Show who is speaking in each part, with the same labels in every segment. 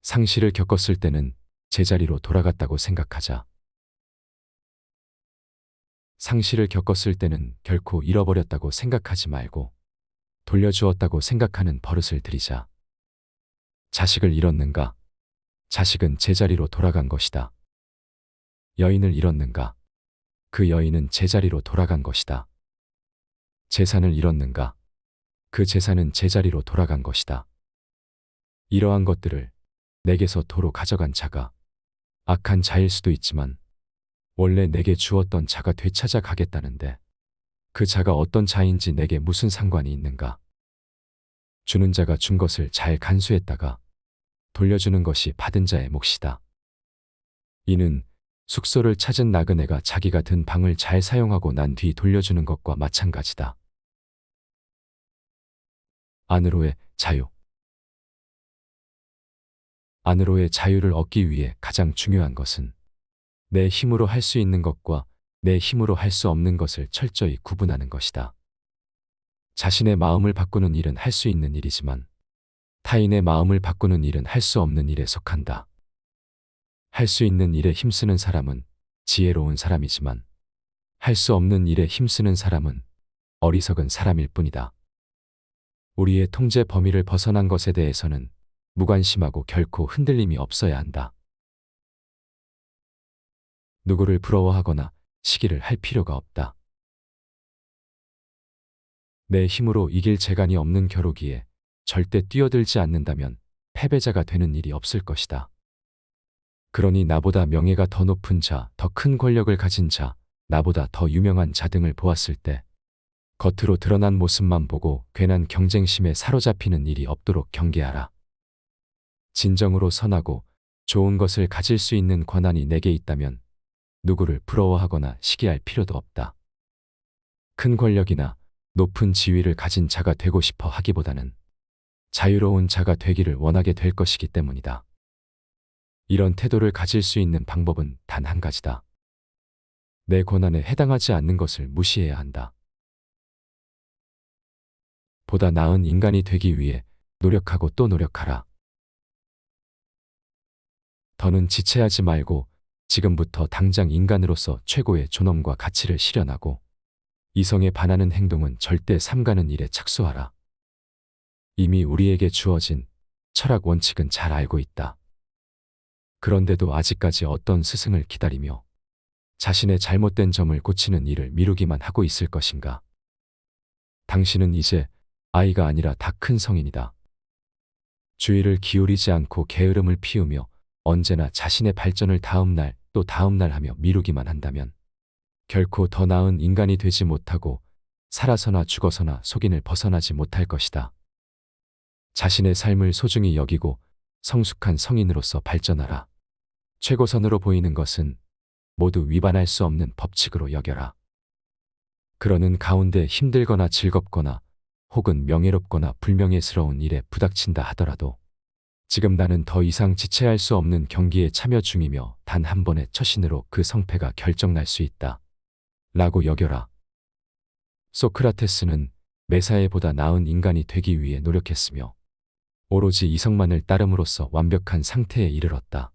Speaker 1: 상실을 겪었을 때는 제자리로 돌아갔다고 생각하자. 상실을 겪었을 때는 결코 잃어버렸다고 생각하지 말고 돌려주었다고 생각하는 버릇을 들이자. 자식을 잃었는가? 자식은 제자리로 돌아간 것이다. 여인을 잃었는가? 그 여인은 제자리로 돌아간 것이다. 재산을 잃었는가? 그 재산은 제자리로 돌아간 것이다. 이러한 것들을 내게서 도로 가져간 자가 악한 자일 수도 있지만 원래 내게 주었던 자가 되찾아 가겠다는데 그 자가 어떤 자인지 내게 무슨 상관이 있는가? 주는 자가 준 것을 잘 간수했다가 돌려주는 것이 받은 자의 몫이다. 이는 숙소를 찾은 나그네가 자기가 든 방을 잘 사용하고 난 뒤 돌려주는 것과 마찬가지다. 안으로의 자유. 안으로의 자유를 얻기 위해 가장 중요한 것은 내 힘으로 할 수 있는 것과 내 힘으로 할 수 없는 것을 철저히 구분하는 것이다. 자신의 마음을 바꾸는 일은 할 수 있는 일이지만 타인의 마음을 바꾸는 일은 할 수 없는 일에 속한다. 할 수 있는 일에 힘쓰는 사람은 지혜로운 사람이지만 할 수 없는 일에 힘쓰는 사람은 어리석은 사람일 뿐이다. 우리의 통제 범위를 벗어난 것에 대해서는 무관심하고 결코 흔들림이 없어야 한다. 누구를 부러워하거나 시기를 할 필요가 없다. 내 힘으로 이길 재간이 없는 겨루기에 절대 뛰어들지 않는다면 패배자가 되는 일이 없을 것이다. 그러니 나보다 명예가 더 높은 자, 더 큰 권력을 가진 자, 나보다 더 유명한 자 등을 보았을 때 겉으로 드러난 모습만 보고 괜한 경쟁심에 사로잡히는 일이 없도록 경계하라. 진정으로 선하고 좋은 것을 가질 수 있는 권한이 내게 있다면 누구를 부러워하거나 시기할 필요도 없다. 큰 권력이나 높은 지위를 가진 자가 되고 싶어 하기보다는 자유로운 자가 되기를 원하게 될 것이기 때문이다. 이런 태도를 가질 수 있는 방법은 단 한 가지다. 내 권한에 해당하지 않는 것을 무시해야 한다. 보다 나은 인간이 되기 위해 노력하고 또 노력하라. 더는 지체하지 말고 지금부터 당장 인간으로서 최고의 존엄과 가치를 실현하고 이성에 반하는 행동은 절대 삼가는 일에 착수하라. 이미 우리에게 주어진 철학 원칙은 잘 알고 있다. 그런데도 아직까지 어떤 스승을 기다리며 자신의 잘못된 점을 고치는 일을 미루기만 하고 있을 것인가? 당신은 이제 아이가 아니라 다 큰 성인이다. 주의를 기울이지 않고 게으름을 피우며 언제나 자신의 발전을 다음날 또 다음날 하며 미루기만 한다면 결코 더 나은 인간이 되지 못하고 살아서나 죽어서나 속인을 벗어나지 못할 것이다. 자신의 삶을 소중히 여기고 성숙한 성인으로서 발전하라. 최고선으로 보이는 것은 모두 위반할 수 없는 법칙으로 여겨라. 그러는 가운데 힘들거나 즐겁거나 혹은 명예롭거나 불명예스러운 일에 부닥친다 하더라도 지금 나는 더 이상 지체할 수 없는 경기에 참여 중이며 단 한 번의 처신으로 그 성패가 결정날 수 있다. 라고 여겨라. 소크라테스는 메사에보다 나은 인간이 되기 위해 노력했으며 오로지 이성만을 따름으로써 완벽한 상태에 이르렀다.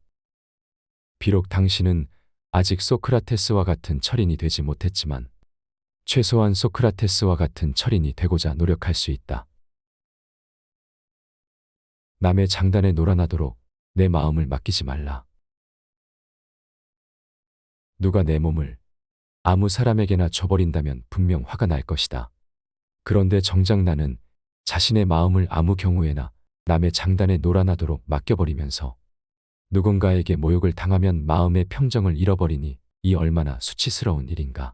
Speaker 1: 비록 당신은 아직 소크라테스와 같은 철인이 되지 못했지만 최소한 소크라테스와 같은 철인이 되고자 노력할 수 있다. 남의 장단에 놀아나도록 내 마음을 맡기지 말라. 누가 내 몸을 아무 사람에게나 줘버린다면 분명 화가 날 것이다. 그런데 정작 나는 자신의 마음을 아무 경우에나 남의 장단에 놀아나도록 맡겨버리면서 누군가에게 모욕을 당하면 마음의 평정을 잃어버리니 이 얼마나 수치스러운 일인가.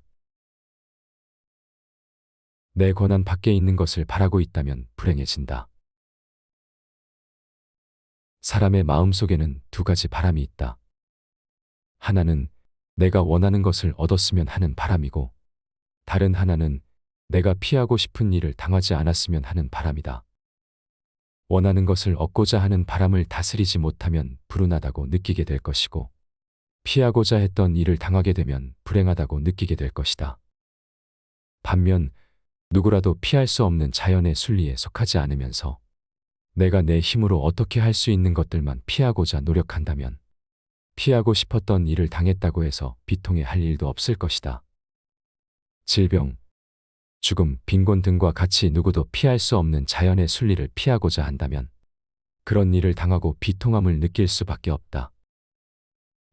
Speaker 1: 내 권한 밖에 있는 것을 바라고 있다면 불행해진다. 사람의 마음속에는 두 가지 바람이 있다. 하나는 내가 원하는 것을 얻었으면 하는 바람이고 다른 하나는 내가 피하고 싶은 일을 당하지 않았으면 하는 바람이다. 원하는 것을 얻고자 하는 바람을 다스리지 못하면 불운하다고 느끼게 될 것이고 피하고자 했던 일을 당하게 되면 불행하다고 느끼게 될 것이다. 반면 누구라도 피할 수 없는 자연의 순리에 속하지 않으면서 내가 내 힘으로 어떻게 할 수 있는 것들만 피하고자 노력한다면 피하고 싶었던 일을 당했다고 해서 비통해 할 일도 없을 것이다. 질병, 죽음, 빈곤 등과 같이 누구도 피할 수 없는 자연의 순리를 피하고자 한다면 그런 일을 당하고 비통함을 느낄 수밖에 없다.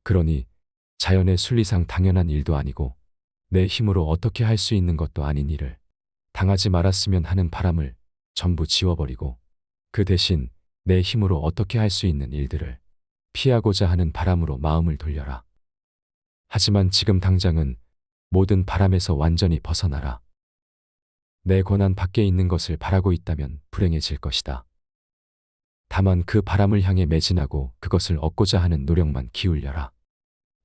Speaker 1: 그러니 자연의 순리상 당연한 일도 아니고 내 힘으로 어떻게 할 수 있는 것도 아닌 일을 당하지 말았으면 하는 바람을 전부 지워버리고 그 대신 내 힘으로 어떻게 할 수 있는 일들을 피하고자 하는 바람으로 마음을 돌려라. 하지만 지금 당장은 모든 바람에서 완전히 벗어나라. 내 권한 밖에 있는 것을 바라고 있다면 불행해질 것이다. 다만 그 바람을 향해 매진하고 그것을 얻고자 하는 노력만 기울여라.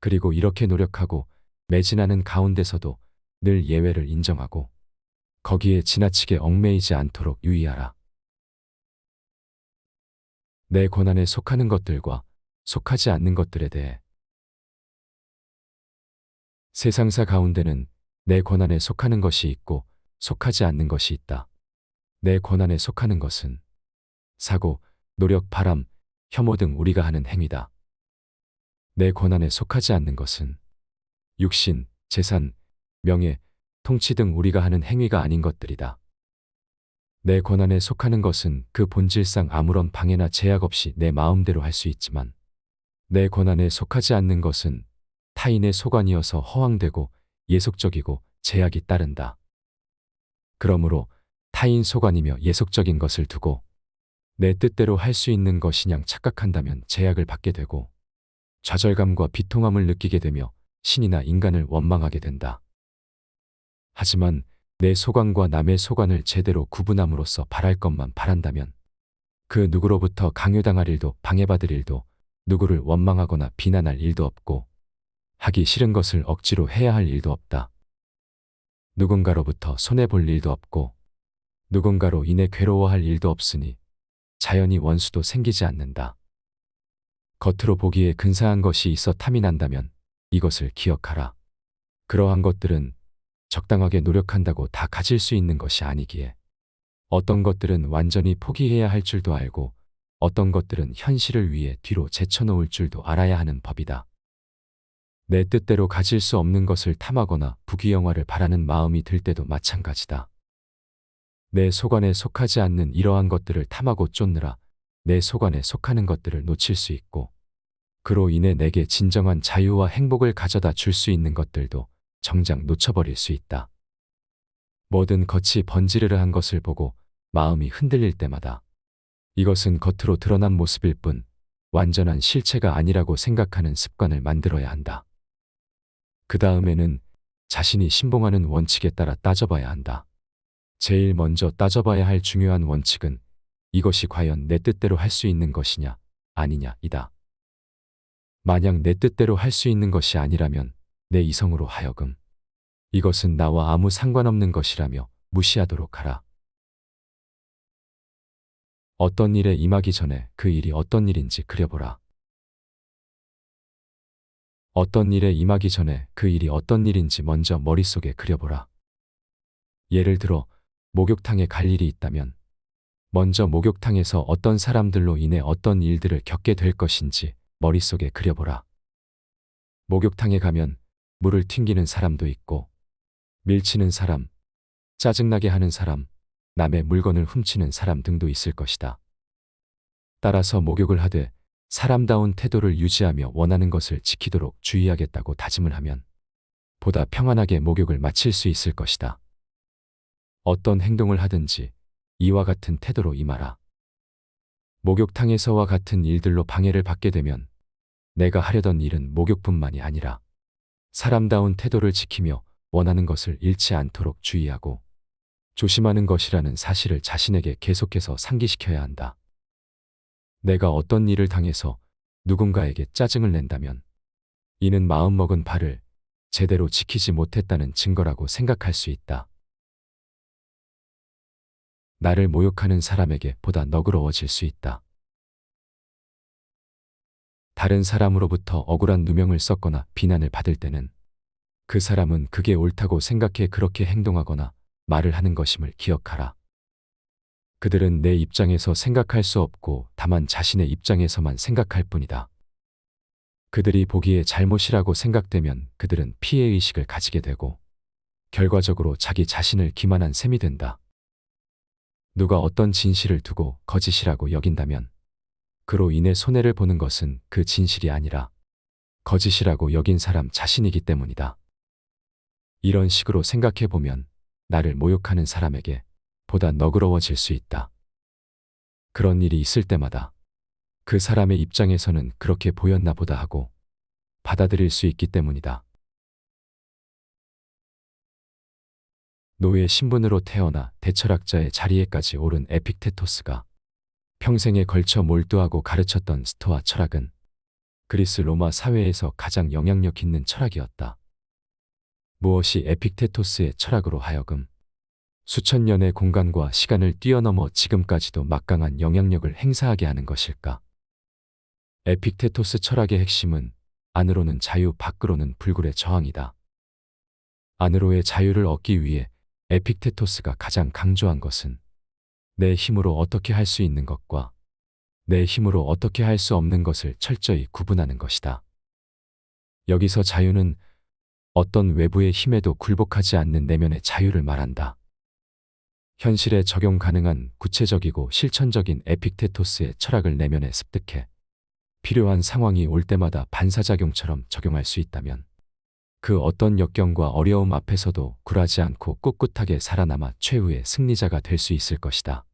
Speaker 1: 그리고 이렇게 노력하고 매진하는 가운데서도 늘 예외를 인정하고 거기에 지나치게 얽매이지 않도록 유의하라. 내 권한에 속하는 것들과 속하지 않는 것들에 대해 세상사 가운데는 내 권한에 속하는 것이 있고 속하지 않는 것이 있다. 내 권한에 속하는 것은 사고, 노력, 바람, 혐오 등 우리가 하는 행위다. 내 권한에 속하지 않는 것은 육신, 재산, 명예, 통치 등 우리가 하는 행위가 아닌 것들이다. 내 권한에 속하는 것은 그 본질상 아무런 방해나 제약 없이 내 마음대로 할 수 있지만 내 권한에 속하지 않는 것은 타인의 소관이어서 허황되고 예속적이고 제약이 따른다. 그러므로 타인 소관이며 예속적인 것을 두고 내 뜻대로 할 수 있는 것이냥 착각한다면 제약을 받게 되고 좌절감과 비통함을 느끼게 되며 신이나 인간을 원망하게 된다. 하지만 내 소관과 남의 소관을 제대로 구분함으로써 바랄 것만 바란다면 그 누구로부터 강요당할 일도 방해받을 일도 누구를 원망하거나 비난할 일도 없고 하기 싫은 것을 억지로 해야 할 일도 없다. 누군가로부터 손해볼 일도 없고 누군가로 인해 괴로워할 일도 없으니 자연히 원수도 생기지 않는다. 겉으로 보기에 근사한 것이 있어 탐이 난다면 이것을 기억하라. 그러한 것들은 적당하게 노력한다고 다 가질 수 있는 것이 아니기에 어떤 것들은 완전히 포기해야 할 줄도 알고 어떤 것들은 현실을 위해 뒤로 제쳐놓을 줄도 알아야 하는 법이다. 내 뜻대로 가질 수 없는 것을 탐하거나 부귀영화를 바라는 마음이 들 때도 마찬가지다. 내 소관에 속하지 않는 이러한 것들을 탐하고 쫓느라 내 소관에 속하는 것들을 놓칠 수 있고 그로 인해 내게 진정한 자유와 행복을 가져다 줄 수 있는 것들도 정작 놓쳐버릴 수 있다. 뭐든 겉이 번지르르한 것을 보고 마음이 흔들릴 때마다 이것은 겉으로 드러난 모습일 뿐 완전한 실체가 아니라고 생각하는 습관을 만들어야 한다. 그 다음에는 자신이 신봉하는 원칙에 따라 따져봐야 한다. 제일 먼저 따져봐야 할 중요한 원칙은 이것이 과연 내 뜻대로 할 수 있는 것이냐 아니냐이다. 만약 내 뜻대로 할 수 있는 것이 아니라면 내 이성으로 하여금 이것은 나와 아무 상관없는 것이라며 무시하도록 하라. 어떤 일에 임하기 전에 그 일이 어떤 일인지 그려보라. 어떤 일에 임하기 전에 그 일이 어떤 일인지 먼저 머릿속에 그려보라. 예를 들어 목욕탕에 갈 일이 있다면 먼저 목욕탕에서 어떤 사람들로 인해 어떤 일들을 겪게 될 것인지 머릿속에 그려보라. 목욕탕에 가면 물을 튕기는 사람도 있고 밀치는 사람, 짜증나게 하는 사람, 남의 물건을 훔치는 사람 등도 있을 것이다. 따라서 목욕을 하되 사람다운 태도를 유지하며 원하는 것을 지키도록 주의하겠다고 다짐을 하면 보다 평안하게 목욕을 마칠 수 있을 것이다. 어떤 행동을 하든지 이와 같은 태도로 임하라. 목욕탕에서와 같은 일들로 방해를 받게 되면 내가 하려던 일은 목욕뿐만이 아니라 사람다운 태도를 지키며 원하는 것을 잃지 않도록 주의하고 조심하는 것이라는 사실을 자신에게 계속해서 상기시켜야 한다. 내가 어떤 일을 당해서 누군가에게 짜증을 낸다면 이는 마음먹은 바를 제대로 지키지 못했다는 증거라고 생각할 수 있다. 나를 모욕하는 사람에게 보다 너그러워질 수 있다. 다른 사람으로부터 억울한 누명을 썼거나 비난을 받을 때는 그 사람은 그게 옳다고 생각해 그렇게 행동하거나 말을 하는 것임을 기억하라. 그들은 내 입장에서 생각할 수 없고 다만 자신의 입장에서만 생각할 뿐이다. 그들이 보기에 잘못이라고 생각되면 그들은 피해의식을 가지게 되고 결과적으로 자기 자신을 기만한 셈이 된다. 누가 어떤 진실을 두고 거짓이라고 여긴다면 그로 인해 손해를 보는 것은 그 진실이 아니라 거짓이라고 여긴 사람 자신이기 때문이다. 이런 식으로 생각해 보면 나를 모욕하는 사람에게 보다 너그러워질 수 있다. 그런 일이 있을 때마다 그 사람의 입장에서는 그렇게 보였나 보다 하고 받아들일 수 있기 때문이다. 노예 신분으로 태어나 대철학자의 자리에까지 오른 에픽테토스가 평생에 걸쳐 몰두하고 가르쳤던 스토아 철학은 그리스 로마 사회에서 가장 영향력 있는 철학이었다. 무엇이 에픽테토스의 철학으로 하여금 수천 년의 공간과 시간을 뛰어넘어 지금까지도 막강한 영향력을 행사하게 하는 것일까? 에픽테토스 철학의 핵심은 안으로는 자유, 밖으로는 불굴의 저항이다. 안으로의 자유를 얻기 위해 에픽테토스가 가장 강조한 것은 내 힘으로 어떻게 할 수 있는 것과 내 힘으로 어떻게 할 수 없는 것을 철저히 구분하는 것이다. 여기서 자유는 어떤 외부의 힘에도 굴복하지 않는 내면의 자유를 말한다. 현실에 적용 가능한 구체적이고 실천적인 에픽테토스의 철학을 내면에 습득해 필요한 상황이 올 때마다 반사작용처럼 적용할 수 있다면 그 어떤 역경과 어려움 앞에서도 굴하지 않고 꿋꿋하게 살아남아 최후의 승리자가 될 수 있을 것이다.